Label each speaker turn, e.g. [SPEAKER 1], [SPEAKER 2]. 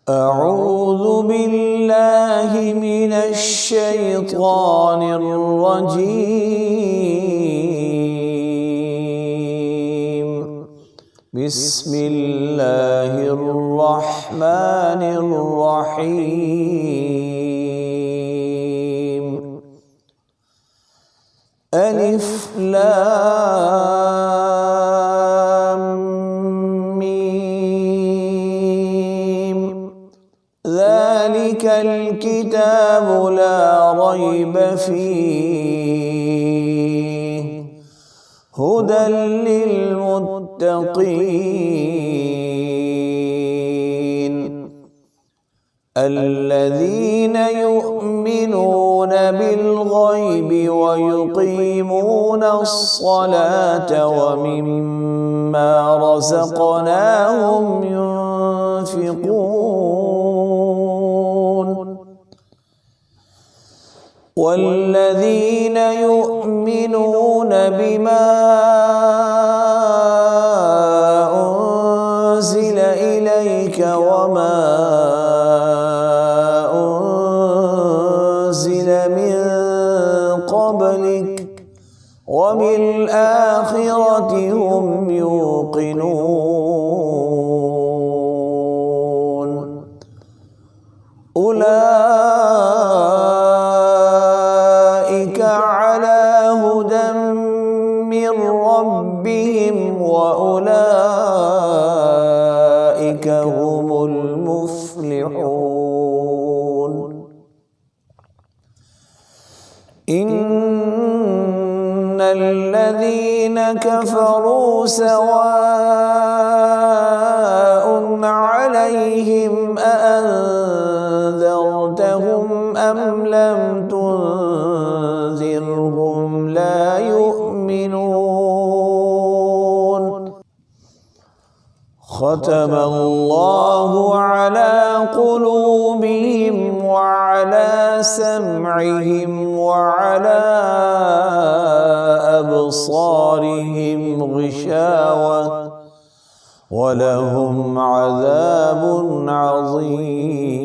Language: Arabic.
[SPEAKER 1] أعوذ بالله من الشيطان الرجيم. بسم الله الرحمن الرحيم. ألف لام ميم. ذلك الكتاب لا ريب فيه هدى للمتقين الذين يؤمنون بالغيب ويقيمون الصلاة ومما رزقناهم ينفقون والذين يؤمنون بما أنزل إليك وما أنزل من قبلك وبالآخرة هم يوقنون أولئك على هدى من ربهم وأولئك هم المفلحون. إن الذين كفروا سواء عليهم أأنذرتهم أم لم تنذرهم لا يؤمنون. ختم الله على قلوبهم وعلى سمعهم وعلى أبصارهم غشاوة ولهم عذاب عظيم.